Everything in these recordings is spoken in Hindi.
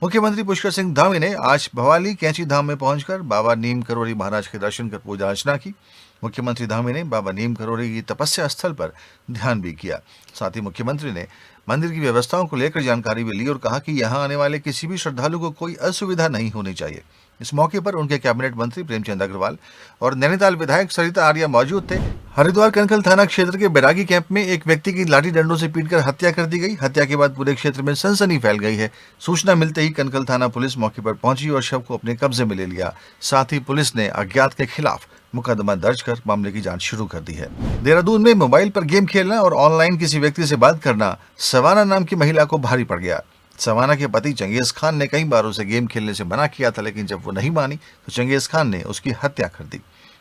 मुख्यमंत्री पुष्कर सिंह धामी ने आज भवाली कैंची धाम में पहुंचकर बाबा नीम करोड़ी महाराज के दर्शन कर पूजा अर्चना की। मुख्यमंत्री धामी ने बाबा नीम करोड़ी की तपस्या स्थल पर ध्यान भी किया। साथ ही मुख्यमंत्री ने मंदिर की व्यवस्थाओं को लेकर जानकारी भी ली और कहा कि यहां आने वाले किसी भी श्रद्धालु को कोई असुविधा नहीं होनी चाहिए। इस मौके पर उनके कैबिनेट मंत्री प्रेमचंद अग्रवाल और नैनीताल विधायक सरिता आर्या मौजूद थे। हरिद्वार कनखल थाना क्षेत्र के बैरागी कैंप में एक व्यक्ति की लाठी डंडों से पीटकर हत्या कर दी गई। हत्या के बाद पूरे क्षेत्र में सनसनी फैल गई है। सूचना मिलते ही कनखल थाना पुलिस मौके पर पहुंची और शव को अपने कब्जे में ले लिया। साथ ही पुलिस ने अज्ञात के खिलाफ मुकदमा दर्ज कर मामले की जांच शुरू कर दी है। देहरादून में मोबाइल पर गेम खेलना और ऑनलाइन किसी व्यक्ति से बात करना सवाना नाम की महिला को भारी पड़ गया। सवाना के पति चंगेज खान ने कई बार उसे गेम खेलने से मना किया था, लेकिन जब वो नहीं मानी तो चंगेज खान ने उसकी हत्या कर दी।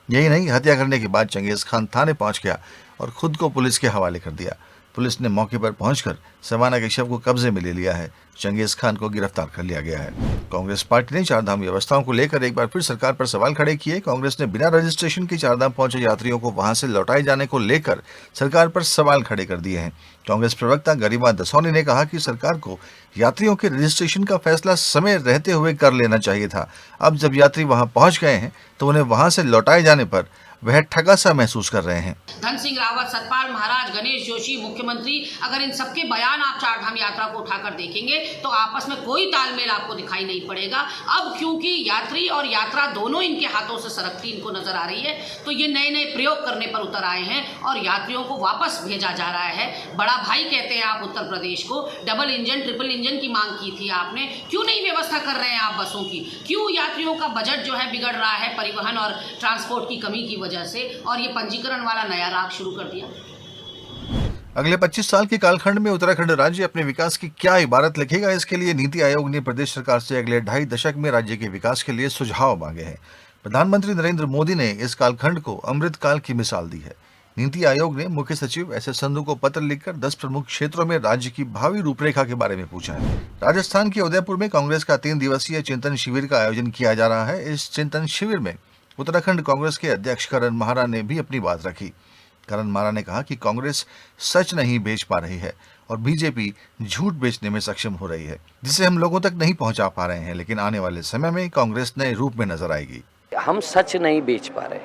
यही नहीं, हत्या करने के बाद चंगेज खान थाने पहुंच गया और खुद को पुलिस के हवाले कर दिया। पुलिस ने मौके पर पहुंचकर सवाना के शव को कब्जे में ले लिया है। चंगेज खान को गिरफ्तार कर लिया गया है। कांग्रेस पार्टी ने चारधाम व्यवस्थाओं को लेकर एक बार फिर सरकार पर सवाल खड़े किए। कांग्रेस ने बिना रजिस्ट्रेशन के चारधाम पहुंचे यात्रियों को वहां से लौटाए जाने को लेकर सरकार पर सवाल खड़े कर दिए हैं। कांग्रेस प्रवक्ता गरिमा दसौनी ने कहा कि सरकार को यात्रियों के रजिस्ट्रेशन का फैसला समय रहते हुए कर लेना चाहिए था। अब जब यात्री वहां पहुंच गए हैं तो उन्हें वहां से लौटाए जाने पर वह ठगा सा महसूस कर रहे हैं। धन सिंह रावत, सतपाल महाराज, गणेश जोशी, मुख्यमंत्री, अगर इन सबके बयान आप चारधाम यात्रा को उठाकर देखेंगे तो आपस में कोई तालमेल आपको दिखाई नहीं पड़ेगा। अब क्योंकि यात्री और यात्रा दोनों इनके हाथों से सरकती इनको नजर आ रही है, तो ये नए नए प्रयोग करने पर उतर आए हैं और यात्रियों को वापस भेजा जा रहा है। बड़ा भाई कहते हैं आप उत्तर प्रदेश को, डबल इंजन ट्रिपल इंजन की मांग की थी आपने, क्यों नहीं व्यवस्था कर रहे हैं आप बसों की? क्यों यात्रियों का बजट जो है बिगड़ रहा है परिवहन और ट्रांसपोर्ट की कमी की वजह से, और ये पंजीकरण वाला नया राग शुरू कर दिया? अगले 25 साल के कालखंड में उत्तराखंड राज्य अपने विकास की क्या इबारत लिखेगा, इसके लिए नीति आयोग ने प्रदेश सरकार से अगले 2.5 दशक में राज्य के विकास के लिए सुझाव मांगे हैं। प्रधानमंत्री नरेंद्र मोदी ने इस कालखंड को अमृत काल की मिसाल दी है। नीति आयोग ने मुख्य सचिव एस.एस. संधू को पत्र लिखकर 10 प्रमुख क्षेत्रों में राज्य की भावी रूपरेखा के बारे में पूछा है। राजस्थान के उदयपुर में कांग्रेस का 3 दिवसीय चिंतन शिविर का आयोजन किया जा रहा है। इस चिंतन शिविर में उत्तराखंड कांग्रेस के अध्यक्ष करण माहरा ने भी अपनी बात रखी। करण माहरा ने कहा कि कांग्रेस सच नहीं बेच पा रही है और बीजेपी झूठ बेचने में सक्षम हो रही है, जिसे हम लोगों तक नहीं पहुंचा पा रहे हैं, लेकिन आने वाले समय में कांग्रेस नए रूप में नजर आएगी। हम सच नहीं बेच पा रहे,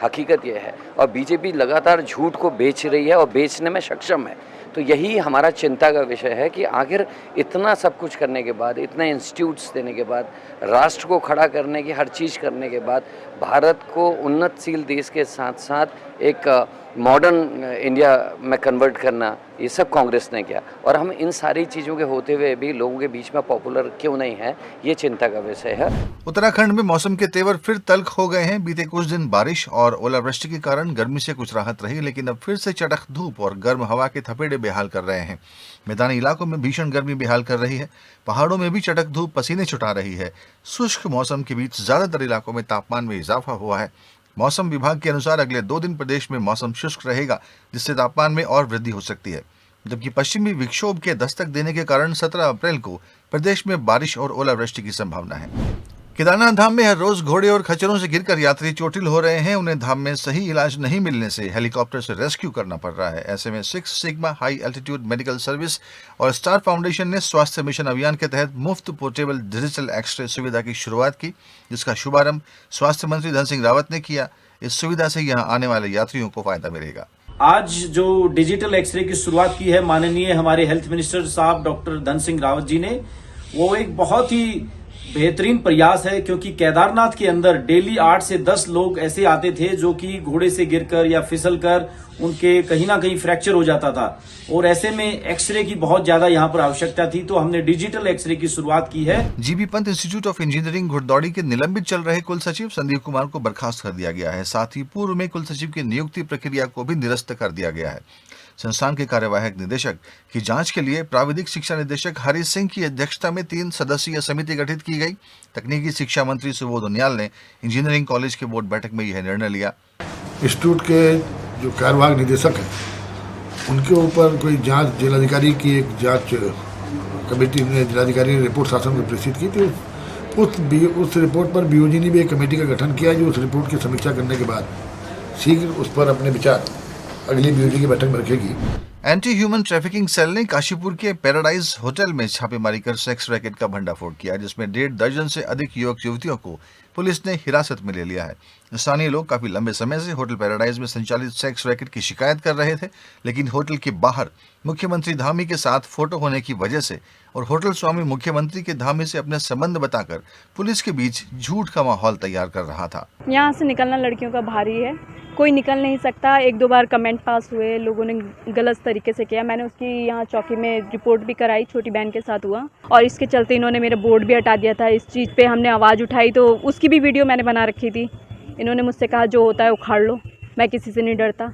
हकीकत यह है, और बीजेपी लगातार झूठ को बेच रही है और बेचने में सक्षम है। तो यही हमारा चिंता का विषय है कि आखिर इतना सब कुछ करने के बाद, इतने इंस्टीट्यूट्स देने के बाद, राष्ट्र को खड़ा करने की हर चीज़ करने के बाद, भारत को उन्नतशील देश के साथ साथ एक मॉडर्न इंडिया में कन्वर्ट करना, ये सब कांग्रेस ने किया। और हम इन सारी चीज़ों के होते हुए भी लोगों के बीच में पॉपुलर क्यों नहीं है, ये चिंता का विषय है। उत्तराखंड में मौसम के तेवर फिर तल्ख हो गए हैं। बीते कुछ दिन बारिश और ओलावृष्टि के कारण गर्मी से कुछ राहत रही, लेकिन अब फिर से चटख धूप और गर्म हवा के थपेड़े बेहाल कर रहे हैं। मैदानी इलाकों में भीषण गर्मी बेहाल कर रही है। पहाड़ों में भी चटक धूप पसीने छुटा रही है। शुष्क मौसम के बीच ज्यादातर इलाकों में तापमान में इजाफा हुआ है। मौसम विभाग के अनुसार अगले 2 दिन प्रदेश में मौसम शुष्क रहेगा, जिससे तापमान में और वृद्धि हो सकती है। जबकि पश्चिमी विक्षोभ के दस्तक देने के कारण 17 अप्रैल को प्रदेश में बारिश और ओलावृष्टि की संभावना है। केदारनाथ धाम में हर रोज घोड़े और खच्चरों से गिरकर यात्री चोटिल हो रहे हैं। उन्हें धाम में सही इलाज नहीं मिलने से हेलीकॉप्टर से रेस्क्यू करना पड़ रहा है। ऐसे में 6 sigma high altitude medical service और स्टार फाउंडेशन ने स्वास्थ्य मिशन अभियान के तहत मुफ्त पोर्टेबल डिजिटल एक्सरे सुविधा की शुरुआत की, जिसका शुभारंभ स्वास्थ्य मंत्री धन सिंह रावत ने किया। इस सुविधा से यहां आने वाले यात्रियों को फायदा मिलेगा। आज जो डिजिटल एक्सरे की शुरुआत की है माननीय हमारे हेल्थ मिनिस्टर साहब डॉक्टर धन सिंह रावत जी ने, वो एक बहुत ही बेहतरीन प्रयास है, क्योंकि केदारनाथ के अंदर डेली 8 से 10 लोग ऐसे आते थे जो कि घोड़े से गिरकर या फिसलकर उनके कहीं ना कहीं फ्रैक्चर हो जाता था, और ऐसे में एक्सरे की बहुत ज्यादा यहाँ पर आवश्यकता थी। तो हमने डिजिटल एक्सरे की शुरुआत की है। GB Pant institute of engineering घुड़दौड़ी के निलंबित चल रहे कुल सचिव संदीप कुमार को बर्खास्त कर दिया गया है। साथ ही पूर्व में कुल सचिव की नियुक्ति प्रक्रिया को भी निरस्त कर दिया गया है। संस्थान के कार्यवाहक निदेशक की जांच के लिए प्राविधिक शिक्षा निदेशक हरीश सिंह की अध्यक्षता में 3 सदस्यीय समिति गठित की गई। तकनीकी शिक्षा मंत्री सुबोध उनियाल ने इंजीनियरिंग कॉलेज के बोर्ड बैठक में यह निर्णय लिया। इंस्टीट्यूट के जो कार्यवाहक निदेशक हैं, उनके ऊपर कोई जांच, जिलाधिकारी की एक जांच कमेटी ने, जिलाधिकारी ने रिपोर्ट शासन को प्रेषित की थी। उस रिपोर्ट पर बीओजी ने भी एक कमेटी का गठन किया, जो उस रिपोर्ट की समीक्षा करने के बाद शीघ्र उस पर अपने विचार अगली बीओजी की बैठक में रखेगी। एंटी ह्यूमन ट्रैफिकिंग सेल ने काशीपुर के पैराडाइज होटल में छापेमारी कर सेक्स रैकेट का भंडाफोड़ किया, जिसमें 1.5 दर्जन से अधिक युवक युवतियों को पुलिस ने हिरासत में ले लिया है। स्थानीय लोग काफी लंबे समय से होटल पैराडाइज में संचालित सेक्स रैकेट की शिकायत कर रहे थे, लेकिन होटल के बाहर मुख्यमंत्री धामी के साथ फोटो होने की वजह से और होटल स्वामी मुख्यमंत्री के धामी से अपने संबंध बताकर पुलिस के बीच झूठ का माहौल तैयार कर रहा था। यहाँ से निकलना लड़कियों का भारी है, कोई निकल नहीं सकता। 1-2 बार कमेंट पास हुए, लोगों ने गलत तरीके से किया। मैंने उसकी यहाँ चौकी में रिपोर्ट भी कराई, छोटी बहन के साथ हुआ, और इसके चलते इन्होंने मेरा बोर्ड भी हटा दिया था। इस चीज़ पे हमने आवाज़ उठाई तो उसकी भी वीडियो मैंने बना रखी थी। इन्होंने मुझसे कहा जो होता है उखाड़ लो, मैं किसी से नहीं डरता,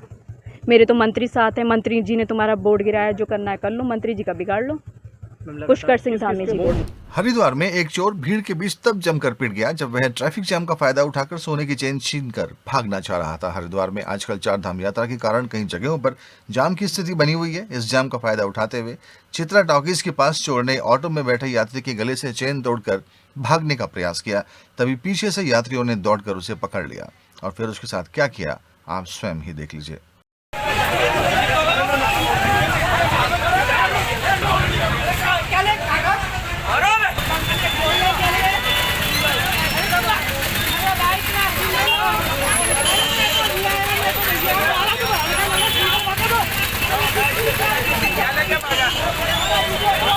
मेरे तो मंत्री साथ हैं, मंत्री जी ने तुम्हारा बोर्ड गिराया, जो करना है कर लो, मंत्री जी का बिगाड़ लो। पुष्कर सिंह धामी जी को। हरिद्वार में एक चोर भीड़ के बीच तब जमकर पिट गया जब वह ट्रैफिक जाम का फायदा उठाकर सोने की चेन छीनकर भागना चाह रहा था। हरिद्वार में आजकल 4 धाम यात्रा के कारण कई जगहों पर जाम की स्थिति बनी हुई है। इस जाम का फायदा उठाते हुए चित्रा टॉकीज के पास चोर ने ऑटो में बैठे यात्री के गले से चेन तोड़कर भागने का प्रयास किया। तभी पीछे से यात्रियों ने दौड़कर उसे पकड़ लिया और फिर उसके साथ क्या किया आप स्वयं ही देख लीजिए।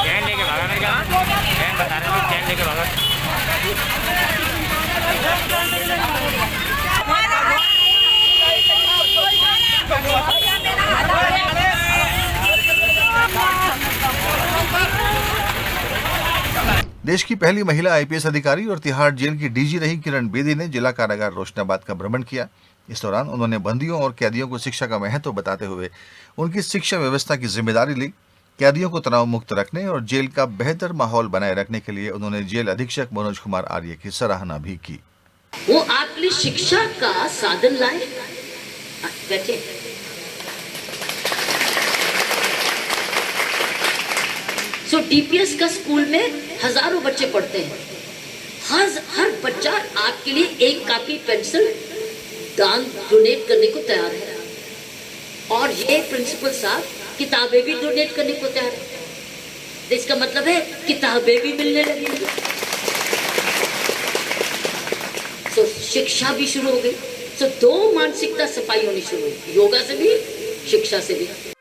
चैन लेके भागा मेरे यहाँ, चैन बता रहे थे, चैन लेके भागा। देश की पहली महिला आईपीएस अधिकारी और तिहाड़ जेल की डीजी रही किरण बेदी ने जिला कारागार रोशनाबाद का भ्रमण किया। इस दौरान उन्होंने बंदियों और कैदियों को शिक्षा का महत्व बताते हुए उनकी शिक्षा व्यवस्था की जिम्मेदारी ली। कैदियों को तनाव मुक्त रखने और जेल का बेहतर माहौल बनाए रखने के लिए उन्होंने जेल अधीक्षक मनोज कुमार आर्य की सराहना भी की। वो आपके लिए शिक्षा का साधन लाए। बैठे। सो डीपीएस का स्कूल में हजारों बच्चे पढ़ते हैं। हर बच्चा आपके लिए एक कॉपी पेंसिल दान डोनेट करने को तैयार है, और ये प्रिंसिपल साहब किताबें भी डोनेट करने को तैयार है। तो इसका मतलब है किताबें भी मिलने लगेंगी। तो शिक्षा भी शुरू हो गई। तो 2 मानसिकता सफाई होनी शुरू हुई, योगा से भी, शिक्षा से भी।